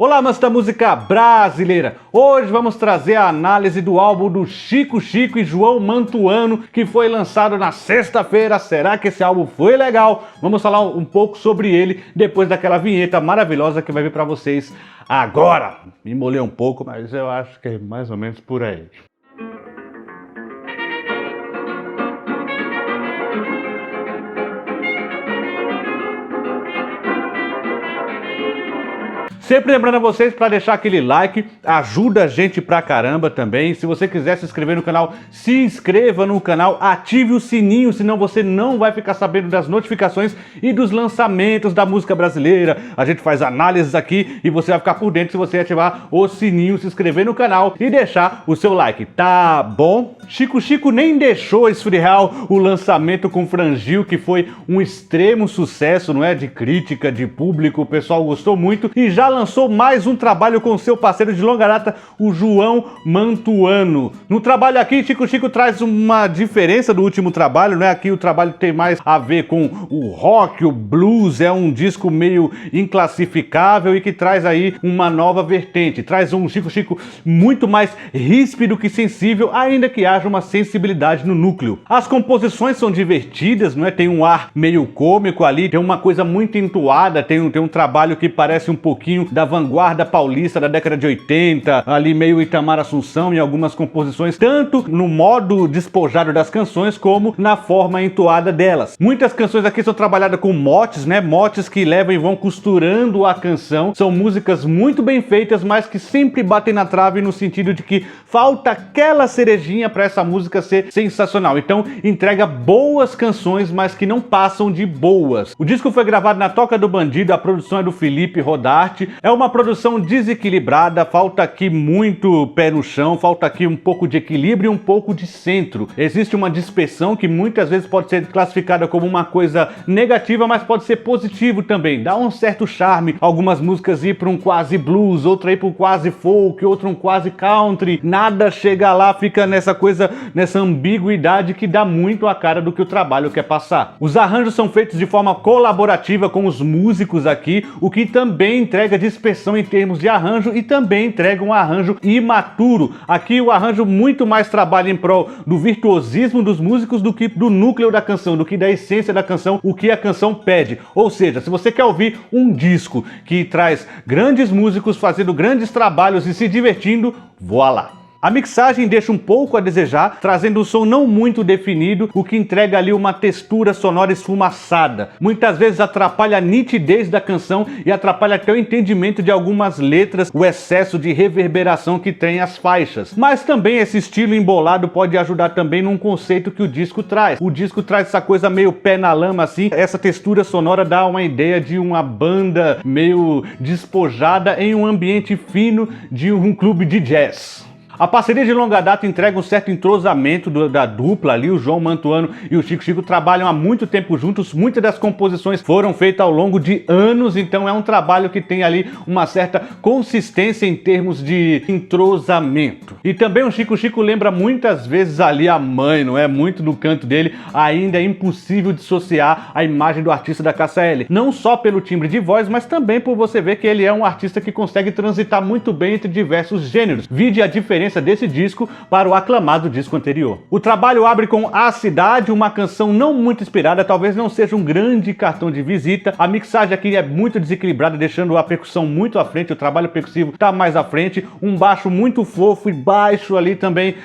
Olá, amantes da música brasileira! Hoje vamos trazer a análise do álbum do Chico e João Mantuano, que foi lançado na sexta-feira. Será que esse álbum foi legal? Vamos falar um pouco sobre ele depois daquela vinheta maravilhosa que vai vir para vocês agora. Me molhei um pouco, mas eu acho que é mais ou menos por aí. Sempre lembrando a vocês para deixar aquele like, ajuda a gente pra caramba também. Se você quiser se inscrever no canal, se inscreva no canal, ative o sininho, senão você não vai ficar sabendo das notificações e dos lançamentos da música brasileira. A gente faz análises aqui e você vai ficar por dentro se você ativar o sininho, se inscrever no canal e deixar o seu like, tá bom? Chico nem deixou esfriar o lançamento com Frangil, que foi um extremo sucesso, não é? De crítica, de público, o pessoal gostou muito e já lançou mais um trabalho com seu parceiro de longa data, o João Mantuano. No trabalho aqui, Chico traz uma diferença do último trabalho, né? Aqui o trabalho tem mais a ver com o rock, o blues, é um disco meio inclassificável e que traz aí uma nova vertente, traz um Chico muito mais ríspido que sensível, ainda que haja uma sensibilidade no núcleo. As composições são divertidas, não é? Tem um ar meio cômico ali, tem uma coisa muito entoada, tem um trabalho que parece um pouquinho da vanguarda paulista da década de 80, ali meio Itamar Assunção em algumas composições, tanto no modo despojado das canções como na forma entoada delas. Muitas canções aqui são trabalhadas com motes, né? Motes que levam e vão costurando a canção. São músicas muito bem feitas, mas que sempre batem na trave no sentido de que falta aquela cerejinha para essa música ser sensacional. Então entrega boas canções, mas que não passam de boas. O disco foi gravado na Toca do Bandido, a produção é do Felipe Rodarte. É uma produção desequilibrada, falta aqui muito pé no chão, falta aqui um pouco de equilíbrio e um pouco de centro. Existe uma dispersão que muitas vezes pode ser classificada como uma coisa negativa, mas pode ser positivo também. Dá um certo charme. Algumas músicas ir para um quase blues, outra ir para um quase folk, outra um quase country. Nada chega lá, fica nessa coisa, nessa ambiguidade que dá muito a cara do que o trabalho quer passar. Os arranjos são feitos de forma colaborativa com os músicos aqui, o que também entrega dispersão em termos de arranjo e também entrega um arranjo imaturo. Aqui o arranjo muito mais trabalha em prol do virtuosismo dos músicos do que do núcleo da canção, do que da essência da canção, o que a canção pede. Ou seja, se você quer ouvir um disco que traz grandes músicos fazendo grandes trabalhos e se divertindo, voa lá. A mixagem deixa um pouco a desejar, trazendo um som não muito definido, o que entrega ali uma textura sonora esfumaçada. Muitas vezes atrapalha a nitidez da canção e atrapalha até o entendimento de algumas letras, o excesso de reverberação que tem as faixas. Mas também esse estilo embolado pode ajudar também num conceito que o disco traz. O disco traz essa coisa meio pé na lama assim, essa textura sonora dá uma ideia de uma banda meio despojada em um ambiente fino de um clube de jazz. A parceria de longa data entrega um certo entrosamento da dupla ali, o João Mantuano e o Chico trabalham há muito tempo juntos, muitas das composições foram feitas ao longo de anos, então é um trabalho que tem ali uma certa consistência em termos de entrosamento. E também o Chico lembra muitas vezes ali a mãe, não é? Muito no canto dele, ainda é impossível dissociar a imagem do artista da Cássia Eller, não só pelo timbre de voz, mas também por você ver que ele é um artista que consegue transitar muito bem entre diversos gêneros. Vide a diferença desse disco para o aclamado disco anterior. O trabalho abre com A Cidade, uma canção não muito inspirada, talvez não seja um grande cartão de visita. A mixagem aqui é muito desequilibrada, deixando a percussão muito à frente, o trabalho percussivo está mais à frente, um baixo muito fofo e baixo ali também,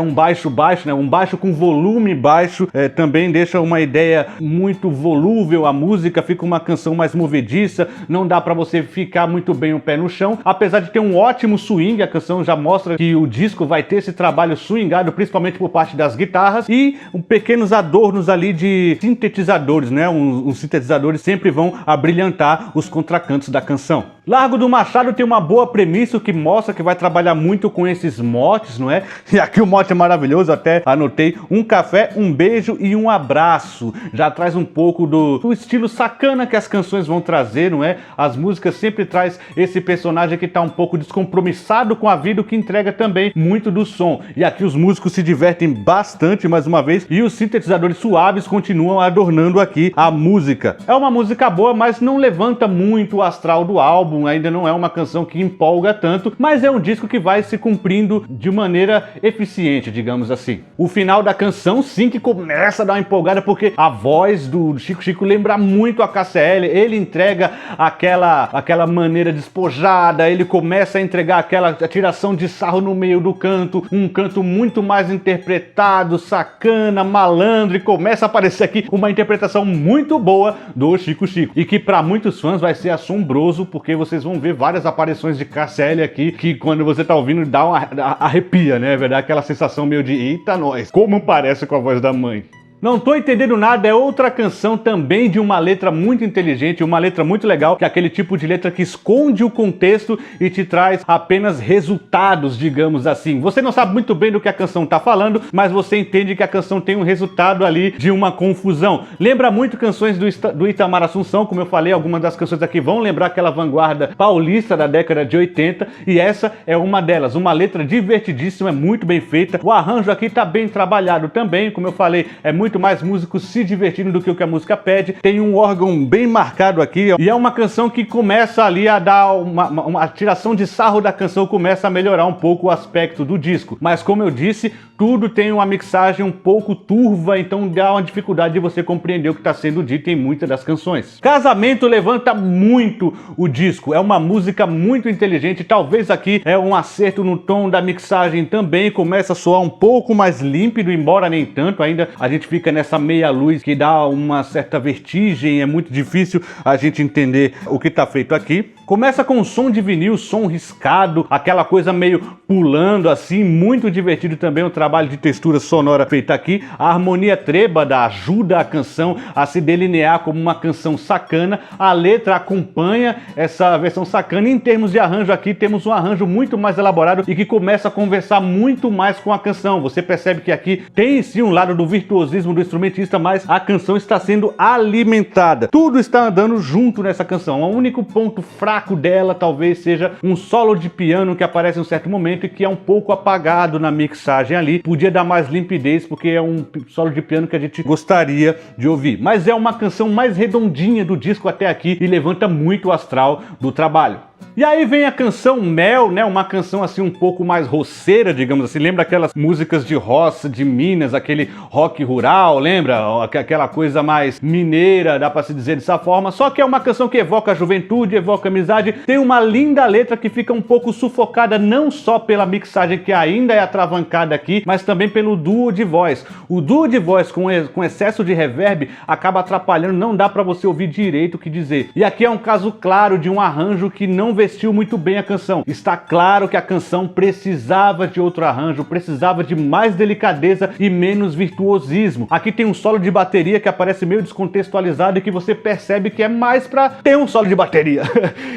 um baixo, né? Um baixo com volume baixo, também deixa uma ideia muito volúvel, a música fica uma canção mais movediça, não dá para você ficar muito bem o pé no chão, apesar de ter um ótimo swing, a canção já mostra que o disco vai ter esse trabalho swingado, principalmente por parte das guitarras e pequenos adornos ali de sintetizadores, né? Os sintetizadores sempre vão abrilhantar os contracantos da canção. Largo do Machado tem uma boa premissa que mostra que vai trabalhar muito com esses motes, não é? E aqui o mote é maravilhoso, até anotei: um café, um beijo e um abraço. Já traz um pouco do estilo sacana que as canções vão trazer, não é? As músicas sempre traz esse personagem que está um pouco descompromissado com a vida, o que entrega também também muito do som. E aqui os músicos se divertem bastante mais uma vez e os sintetizadores suaves continuam adornando aqui a música. É uma música boa, mas não levanta muito o astral do álbum, ainda não é uma canção que empolga tanto, mas é um disco que vai se cumprindo de maneira eficiente, digamos assim. O final da canção sim que começa a dar uma empolgada, porque a voz do Chico Chico lembra muito a KCL, ele entrega aquela maneira despojada, ele começa a entregar aquela tiração de sarro no meio do canto, um canto muito mais interpretado, sacana, malandro, e começa a aparecer aqui uma interpretação muito boa do Chico Chico, e que para muitos fãs vai ser assombroso, porque vocês vão ver várias aparições de KCL aqui, que quando você tá ouvindo dá uma arrepia, né? É verdade, aquela sensação meio de eita nós, como parece com a voz da mãe. Não tô entendendo nada é outra canção também de uma letra muito inteligente, uma letra muito legal, que é aquele tipo de letra que esconde o contexto e te traz apenas resultados, digamos assim. Você não sabe muito bem do que a canção tá falando, mas você entende que a canção tem um resultado ali de uma confusão. Lembra muito canções do Itamar Assunção, como eu falei, algumas das canções aqui vão lembrar aquela vanguarda paulista da década de 80, e essa é uma delas. Uma letra divertidíssima, muito bem feita. O arranjo aqui tá bem trabalhado também, como eu falei, é muito mais músicos se divertindo do que o que a música pede. Tem um órgão bem marcado aqui e é uma canção que começa ali a dar uma tiração de sarro da canção, começa a melhorar um pouco o aspecto do disco. Mas como eu disse, tudo tem uma mixagem um pouco turva, então dá uma dificuldade de você compreender o que está sendo dito em muitas das canções. Casamento levanta muito o disco, é uma música muito inteligente, talvez aqui é um acerto no tom da mixagem também, começa a soar um pouco mais límpido, embora nem tanto, ainda a gente fica nessa meia luz que dá uma certa vertigem, é muito difícil a gente entender o que está feito aqui. Começa com um som de vinil, som riscado, aquela coisa meio pulando assim, muito divertido também o trabalho de textura sonora feita aqui. A harmonia trêbada ajuda a canção a se delinear como uma canção sacana. A letra acompanha essa versão sacana. Em termos de arranjo aqui, temos um arranjo muito mais elaborado e que começa a conversar muito mais com a canção. Você percebe que aqui tem sim um lado do virtuosismo do instrumentista, mas a canção está sendo alimentada. Tudo está andando junto nessa canção. O único ponto fraco dela talvez seja um solo de piano que aparece em um certo momento e que é um pouco apagado na mixagem ali. Podia dar mais limpidez, porque é um solo de piano que a gente gostaria de ouvir. Mas é uma canção mais redondinha do disco até aqui e levanta muito o astral do trabalho. E aí vem a canção Mel, né? Uma canção assim um pouco mais roceira, digamos assim. Lembra aquelas músicas de roça de Minas, aquele rock rural, lembra? Aquela coisa mais mineira, dá pra se dizer dessa forma. Só que é uma canção que evoca a juventude, evoca a amizade. Tem uma linda letra que fica um pouco sufocada, não só pela mixagem que ainda é atravancada aqui, mas também pelo duo de voz. O duo de voz com excesso de reverb acaba atrapalhando, não dá pra você ouvir direito o que dizer. E aqui é um caso claro de um arranjo que não vestiu muito bem a canção. Está claro que a canção precisava de outro arranjo, precisava de mais delicadeza e menos virtuosismo. Aqui tem um solo de bateria que aparece meio descontextualizado e que você percebe que é mais pra ter um solo de bateria.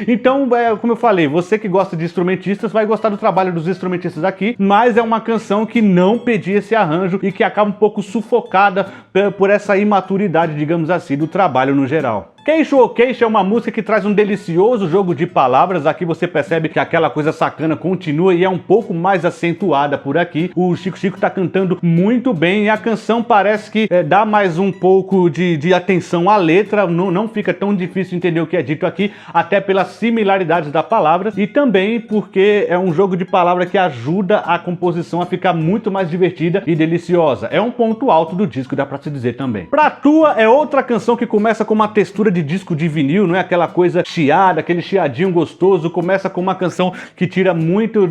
Então, como eu falei, você que gosta de instrumentistas vai gostar do trabalho dos instrumentistas aqui, mas é uma canção que não pedia esse arranjo e que acaba um pouco sufocada por essa imaturidade, digamos assim, do trabalho no geral. Queixo ou Queixa é uma música que traz um delicioso jogo de palavras. Aqui você percebe que aquela coisa sacana continua e é um pouco mais acentuada por aqui. O Chico Chico tá cantando muito bem e a canção parece que dá mais um pouco de atenção à letra, não fica tão difícil entender o que é dito aqui, até pelas similaridades das palavras e também porque é um jogo de palavras que ajuda a composição a ficar muito mais divertida e deliciosa. É um ponto alto do disco, dá pra se dizer também. Pra Tua é outra canção que começa com uma textura de disco de vinil, não é aquela coisa chiada, aquele chiadinho gostoso. Começa com uma canção que tira muito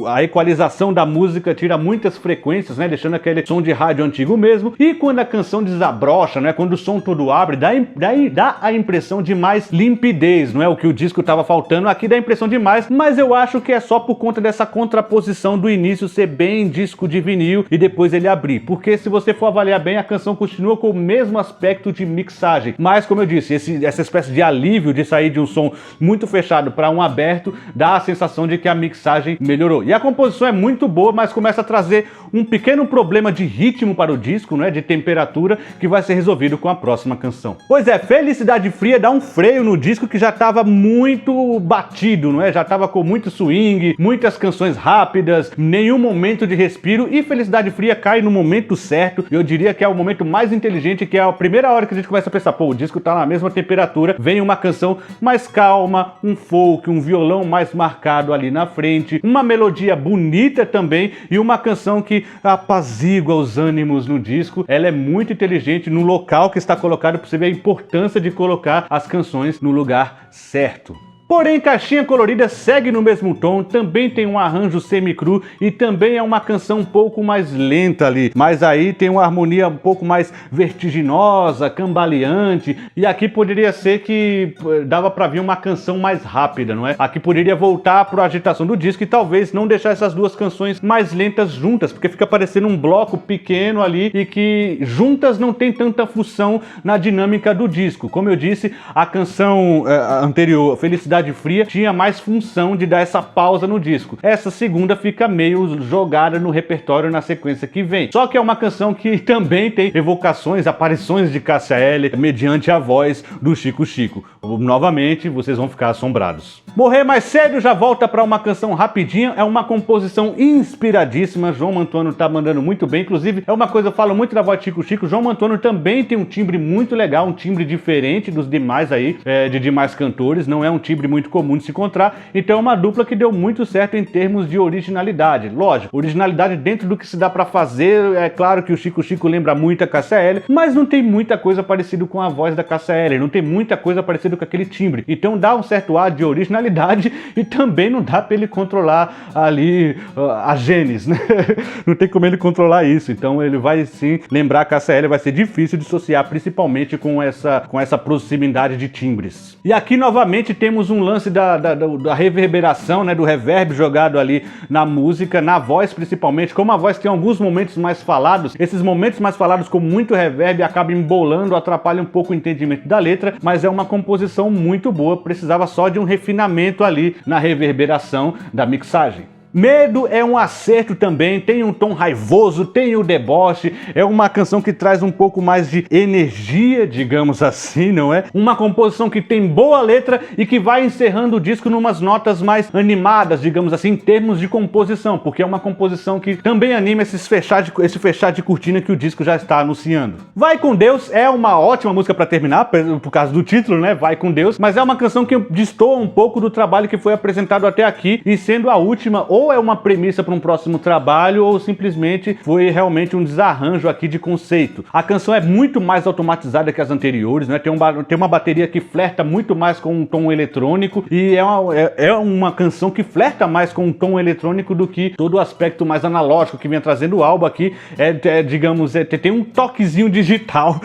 a equalização da música, tira muitas frequências, né, deixando aquele som de rádio antigo mesmo. E quando a canção desabrocha, né, quando o som todo abre, dá a impressão de mais limpidez, não é o que o disco estava faltando. Aqui dá a impressão de mais, mas eu acho que é só por conta dessa contraposição do início ser bem disco de vinil e depois ele abrir, porque se você for avaliar bem, a canção continua com o mesmo aspecto de mixagem, mas como eu disse, disse, essa espécie de alívio de sair de um som muito fechado para um aberto, dá a sensação de que a mixagem melhorou. E a composição é muito boa, mas começa a trazer um pequeno problema de ritmo para o disco, né, de temperatura, que vai ser resolvido com a próxima canção. Pois é, Felicidade Fria dá um freio no disco que já estava muito batido, não é? Já estava com muito swing, muitas canções rápidas, nenhum momento de respiro, e Felicidade Fria cai no momento certo. Eu diria que é o momento mais inteligente, que é a primeira hora que a gente começa a pensar, pô, o disco tá na mesma temperatura, vem uma canção mais calma, um folk, um violão mais marcado ali na frente, uma melodia bonita também, e uma canção que apazigua os ânimos no disco. Ela é muito inteligente no local que está colocado, para você ver a importância de colocar as canções no lugar certo. Porém, Caixinha Colorida segue no mesmo tom, também tem um arranjo semi-cru e também é uma canção um pouco mais lenta ali, mas aí tem uma harmonia um pouco mais vertiginosa, cambaleante, e aqui poderia ser que dava pra vir uma canção mais rápida, não é? Aqui poderia voltar para a agitação do disco e talvez não deixar essas duas canções mais lentas juntas, porque fica parecendo um bloco pequeno ali e que juntas não tem tanta função na dinâmica do disco. Como eu disse, a canção anterior, Felicidade Fria, tinha mais função de dar essa pausa no disco. Essa segunda fica meio jogada no repertório na sequência que vem. Só que é uma canção que também tem evocações, aparições de Cássia Eller mediante a voz do Chico Chico. Novamente, vocês vão ficar assombrados. Morrer Mais Cedo já volta para uma canção rapidinha, é uma composição inspiradíssima, João Mantuano tá mandando muito bem, inclusive é uma coisa, eu falo muito da voz de Chico Chico, João Mantuano também tem um timbre muito legal, um timbre diferente dos demais aí, de demais cantores, não é um timbre muito comum de se encontrar, então é uma dupla que deu muito certo em termos de originalidade. Lógico, originalidade dentro do que se dá pra fazer, é claro que o Chico Chico lembra muito a Cássia Eller, mas não tem muita coisa parecida com a voz da Cássia Eller, não tem muita coisa parecida com aquele timbre, então dá um certo ar de originalidade e também não dá pra ele controlar ali a genes, né? Não tem como ele controlar isso, então ele vai sim lembrar a Cássia Eller, vai ser difícil dissociar, principalmente com essa proximidade de timbres. E aqui novamente temos um lance da reverberação, né, do reverb jogado ali na música, na voz principalmente. Como a voz tem alguns momentos mais falados, esses momentos mais falados com muito reverb acabam embolando, atrapalham um pouco o entendimento da letra, mas é uma composição muito boa, precisava só de um refinamento ali na reverberação da mixagem. Medo é um acerto também, tem um tom raivoso, tem o deboche, é uma canção que traz um pouco mais de energia, digamos assim, não é? Uma composição que tem boa letra e que vai encerrando o disco numas notas mais animadas, digamos assim, em termos de composição, porque é uma composição que também anima esse fechar de cortina que o disco já está anunciando. Vai com Deus é uma ótima música para terminar, por causa do título, né? Vai com Deus, mas é uma canção que destoa um pouco do trabalho que foi apresentado até aqui, e sendo a última, ou é uma premissa para um próximo trabalho, ou simplesmente foi realmente um desarranjo aqui de conceito. A canção é muito mais automatizada que as anteriores, né? Tem uma bateria que flerta muito mais com um tom eletrônico, e é uma canção que flerta mais com um tom eletrônico do que todo o aspecto mais analógico que vem trazendo o álbum aqui. Digamos, tem um toquezinho digital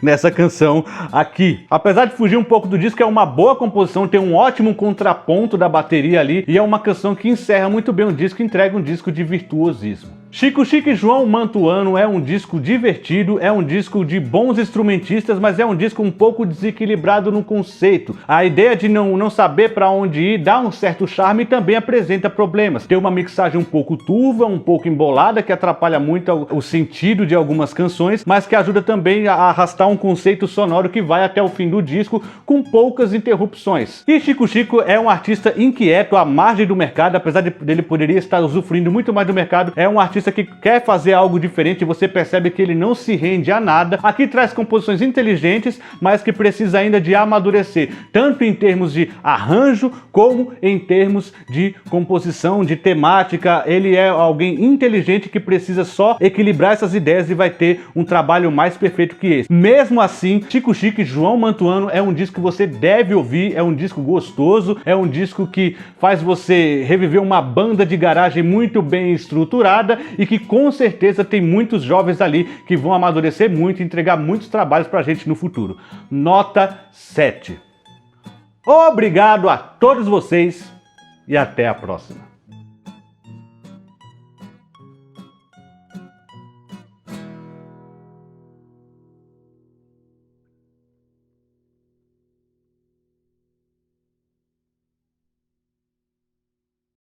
nessa canção aqui. Apesar de fugir um pouco do disco, é uma boa composição, tem um ótimo contraponto da bateria ali, e é uma canção que encerra muito bem o disco, entrega um disco de virtuosismo. Chico Chico e João Mantuano é um disco divertido, é um disco de bons instrumentistas, mas é um disco um pouco desequilibrado no conceito. A ideia de não saber para onde ir dá um certo charme e também apresenta problemas. Tem uma mixagem um pouco turva, um pouco embolada, que atrapalha muito o sentido de algumas canções, mas que ajuda também a arrastar um conceito sonoro que vai até o fim do disco com poucas interrupções. E Chico Chico é um artista inquieto, à margem do mercado, apesar dele poderia estar usufruindo muito mais do mercado, é um artista que quer fazer algo diferente, você percebe que ele não se rende a nada. Aqui traz composições inteligentes, mas que precisa ainda de amadurecer, tanto em termos de arranjo, como em termos de composição, de temática. Ele é alguém inteligente que precisa só equilibrar essas ideias e vai ter um trabalho mais perfeito que esse. Mesmo assim, Chico Chico e João Mantuano é um disco que você deve ouvir, é um disco gostoso, é um disco que faz você reviver uma banda de garagem muito bem estruturada e que com certeza tem muitos jovens ali que vão amadurecer muito e entregar muitos trabalhos pra gente no futuro. Nota 7. Obrigado a todos vocês e até a próxima.